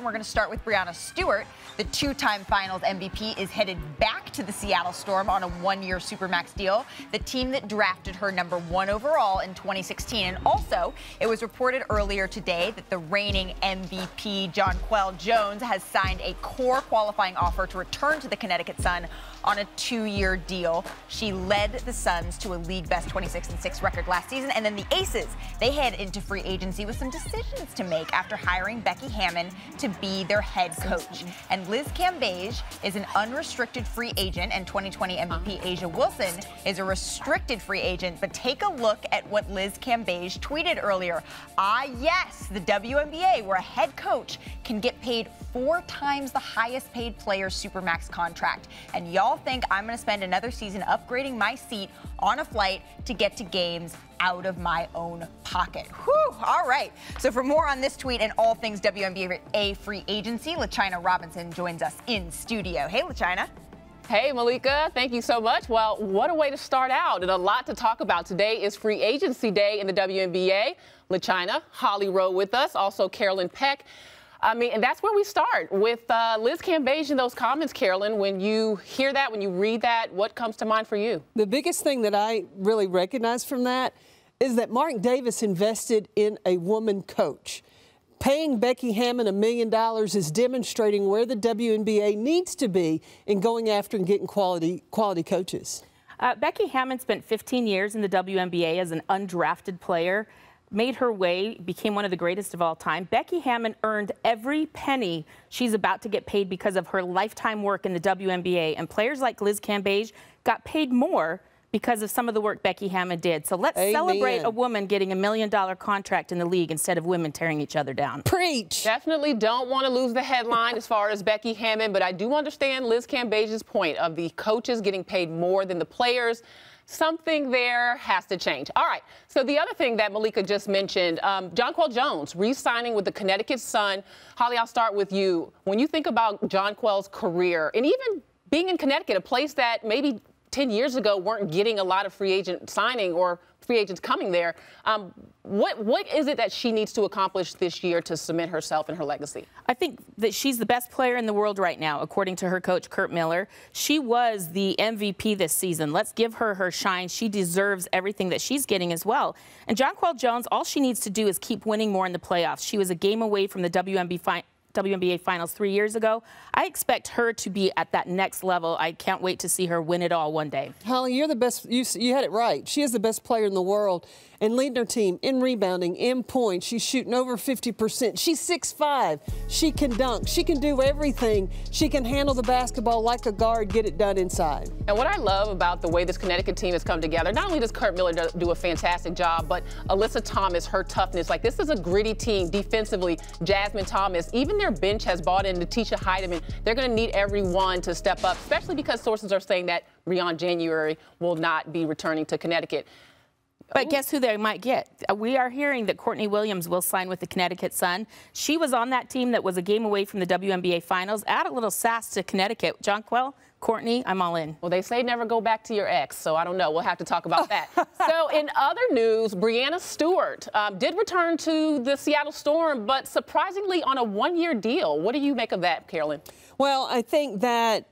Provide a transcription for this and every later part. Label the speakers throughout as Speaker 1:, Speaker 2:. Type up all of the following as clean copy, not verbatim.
Speaker 1: and we're going to start with Breanna Stewart. The two-time Finals MVP is headed back to the Seattle Storm on a one-year Supermax deal, the team that drafted her #1 overall in 2016. And also, it was reported earlier today that the reigning MVP, Jonquel Jones, has signed a core qualifying offer to return to the Connecticut Sun on a 2-year deal. She led the Suns to a league-best 26-6 record last season. And then the Aces, they head into free agency with some decisions to make after hiring Becky Hammon to be their head coach. And Liz Cambage is an unrestricted free agent, and 2020 MVP A'ja Wilson is a restricted free agent. But take a look at what Liz Cambage tweeted earlier. Yes, the WNBA, where a head coach can get paid 4 times the highest paid player's Supermax contract. And y'all think I'm going to spend another season upgrading my seat on a flight to get to games out of my own pocket. Whew, all right. So for more on this tweet and all things WNBA Free Agency, LaChina Robinson joins us in studio. Hey, LaChina.
Speaker 2: Hey, Malika. Thank you so much. Well, what a way to start out, and a lot to talk about. Today is free agency day in the WNBA. LaChina, Holly Rowe with us, also Carolyn Peck. And that's where we start with Liz Cambage and those comments, Carolyn. When you hear that, when you read that, what comes to mind for you?
Speaker 3: The biggest thing that I really recognize from that is that Mark Davis invested in a woman coach. Paying Becky Hammon $1 million is demonstrating where the WNBA needs to be in going after and getting quality coaches.
Speaker 4: Becky Hammon spent 15 years in the WNBA as an undrafted player, made her way, became one of the greatest of all time. Becky Hammon earned every penny she's about to get paid because of her lifetime work in the WNBA. And players like Liz Cambage got paid more because of some of the work Becky Hammon did. So let's celebrate a woman getting $1 million contract in the league instead of women tearing each other down.
Speaker 3: Preach.
Speaker 2: Definitely don't want to lose the headline as far as Becky Hammon, but I do understand Liz Cambage's point of the coaches getting paid more than the players. Something there has to change. All right. So the other thing that Malika just mentioned, Jonquel Jones re-signing with the Connecticut Sun. Holly, I'll start with you. When you think about Jonquel's career and even being in Connecticut, a place that maybe 10 years ago weren't getting a lot of free agent signing or free agents coming there, what is it that she needs to accomplish this year to cement herself and her legacy?
Speaker 4: I think that she's the best player in the world right now, according to her coach, Curt Miller. She was the MVP this season. Let's give her her shine. She deserves everything that she's getting as well. And Jonquel Jones, all she needs to do is keep winning more in the playoffs. She was a game away from the WNBA Finals 3 years ago. I expect her to be at that next level. I can't wait to see her win it all one day.
Speaker 3: Holly, you're the best. You had it right. She is the best player in the world and leading her team in rebounding, in points. She's shooting over 50%. She's 6'5". She can dunk. She can do everything. She can handle the basketball like a guard, get it done inside.
Speaker 2: And what I love about the way this Connecticut team has come together, not only does Curt Miller do a fantastic job, but Alyssa Thomas, her toughness. Like, this is a gritty team defensively. Jasmine Thomas, even their bench has bought into Tisha Heidemann. They're going to need everyone to step up, especially because sources are saying that Rion January will not be returning to Connecticut.
Speaker 4: But guess who they might get? We are hearing that Courtney Williams will sign with the Connecticut Sun. She was on that team that was a game away from the WNBA Finals. Add a little sass to Connecticut. Jonquel, Courtney, I'm all in.
Speaker 2: Well, they say never go back to your ex, so I don't know. We'll have to talk about that. So in other news, Breanna Stewart did return to the Seattle Storm, but surprisingly on a one-year deal. What do you make of that, Carolyn?
Speaker 3: Well, I think that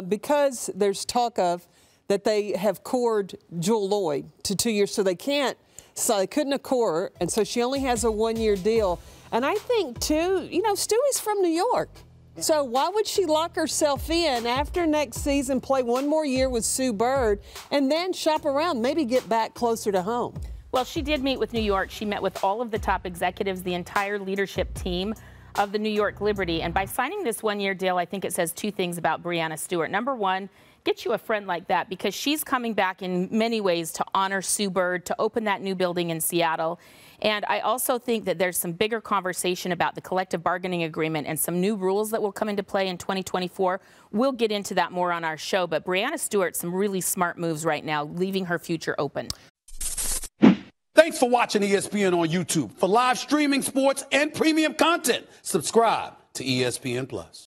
Speaker 3: because there's talk of that they have cored Jewel Lloyd to 2 years, so they couldn't accord her, and so she only has a one-year deal. And I think, too, Stewie's from New York. Yeah. So why would she lock herself in after next season, play one more year with Sue Bird, and then shop around, maybe get back closer to home?
Speaker 4: Well, she did meet with New York. She met with all of the top executives, the entire leadership team of the New York Liberty. And by signing this one-year deal, I think it says two things about Breanna Stewart. Number one, get you a friend like that, because she's coming back in many ways to honor Sue Bird, to open that new building in Seattle. And I also think that there's some bigger conversation about the collective bargaining agreement and some new rules that will come into play in 2024. We'll get into that more on our show. But Breanna Stewart, some really smart moves right now, leaving her future open.
Speaker 5: Thanks for watching ESPN on YouTube. For live streaming, sports, and premium content, subscribe to ESPN+.